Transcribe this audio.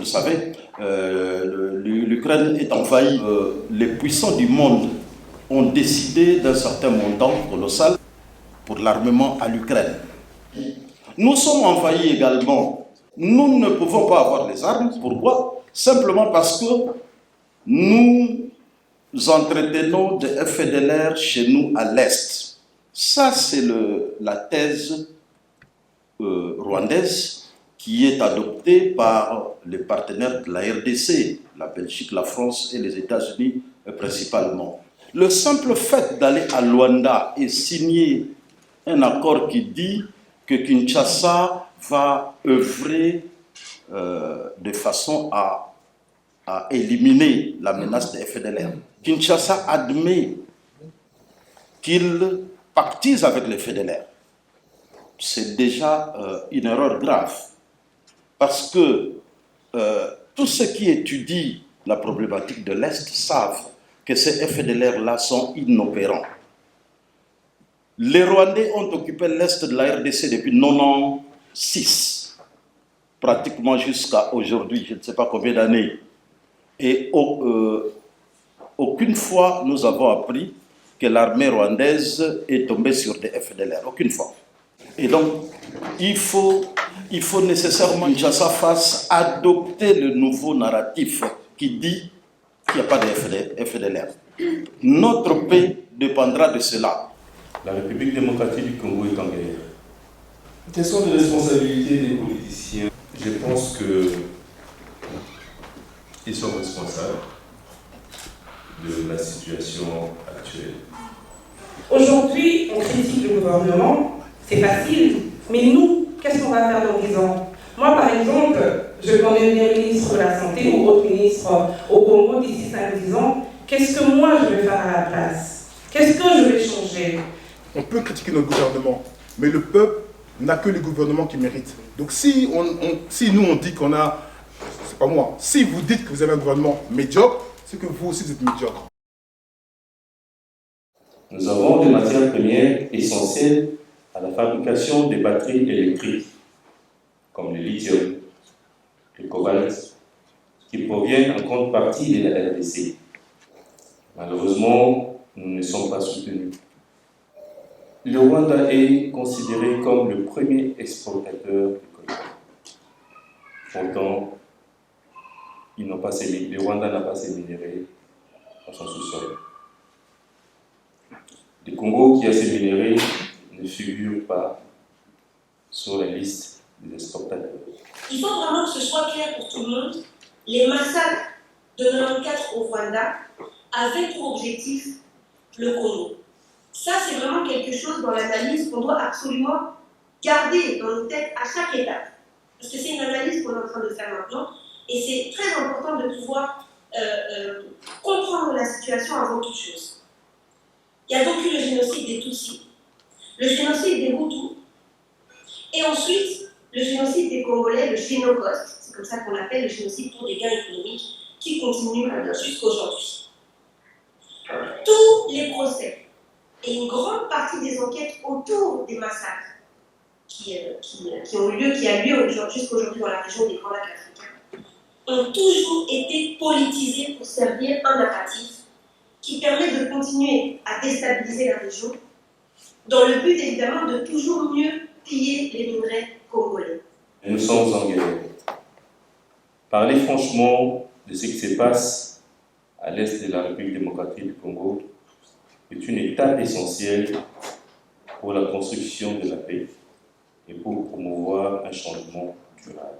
le savez, l'Ukraine est envahie. Les puissants du monde ont décidé d'un certain montant colossal pour l'armement à l'Ukraine. Nous sommes envahis également. Nous ne pouvons pas avoir les armes. Pourquoi? Simplement parce que nous entretenons des FDLR chez nous à l'Est. Ça, c'est la thèse rwandaise qui est adoptée par les partenaires de la RDC, la Belgique, la France et les États-Unis principalement. Le simple fait d'aller à Luanda et signer un accord qui dit que Kinshasa va œuvrer de façon à éliminer la menace des FDLR. Kinshasa admet qu'il pactise avec les FDLR. C'est déjà une erreur grave. Parce que tous ceux qui étudient la problématique de l'Est savent que ces FDLR-là sont inopérants. Les Rwandais ont occupé l'Est de la RDC depuis 1996, pratiquement jusqu'à aujourd'hui, je ne sais pas combien d'années. Et aucune fois nous avons appris que l'armée rwandaise est tombée sur des FDLR, aucune fois. Et donc, il faut nécessairement que Kinshasa fasse adopter le nouveau narratif qui dit qu'il n'y a pas de FDLR. Notre paix dépendra de cela. La République démocratique du Congo est en guerre. Question de responsabilité des politiciens. Je pense qu'ils sont responsables de la situation actuelle. Aujourd'hui, on critique le gouvernement, c'est facile, mais nous, qu'est-ce qu'on va faire dans 10 ans? Moi, par exemple, je peux devenir ministre de la Santé ou autre ministre au Congo d'ici 5-10 ans. Qu'est-ce que moi je vais faire à la place? Qu'est-ce que je vais changer? On peut critiquer notre gouvernement, mais le peuple n'a que les gouvernements qui méritent. Donc si nous on dit qu'on a, c'est pas moi, si vous dites que vous avez un gouvernement médiocre, c'est que vous aussi vous êtes médiocre. Nous avons des matières premières essentielles à la fabrication des batteries électriques, comme le lithium, le cobalt, qui proviennent en grande partie de la RDC. Malheureusement, nous ne sommes pas soutenus. Le Rwanda est considéré comme le premier exportateur de coltan. Pourtant, le Rwanda n'a pas ses minéraux dans son sous-sol. Le Congo, qui a ses minéraux, ne figure pas sur la liste des exportateurs. Il faut vraiment que ce soit clair pour tout le monde. Les massacres de 1994 au Rwanda avaient pour objectif le Congo. Ça, c'est vraiment quelque chose dans l'analyse qu'on doit absolument garder dans nos têtes à chaque étape. Parce que c'est une analyse qu'on est en train de faire maintenant. Et c'est très important de pouvoir comprendre la situation avant toute chose. Il y a donc eu le génocide des Tutsis, le génocide des Hutus, et ensuite le génocide des Congolais, le génocide, c'est comme ça qu'on l'appelle, le génocide pour des gains économiques, qui continue jusqu'à aujourd'hui. Tous les procès et une grande partie des enquêtes autour des massacres qui ont eu lieu, qui a lieu jusqu'à aujourd'hui dans la région des Grands Lacs africains, ont toujours été politisés pour servir un narratif qui permet de continuer à déstabiliser la région, dans le but évidemment de toujours mieux piller les minerais congolais. Nous sommes en guerre. Parler franchement de ce qui se passe à l'est de la République démocratique du Congo est une étape essentielle pour la construction de la paix et pour promouvoir un changement durable.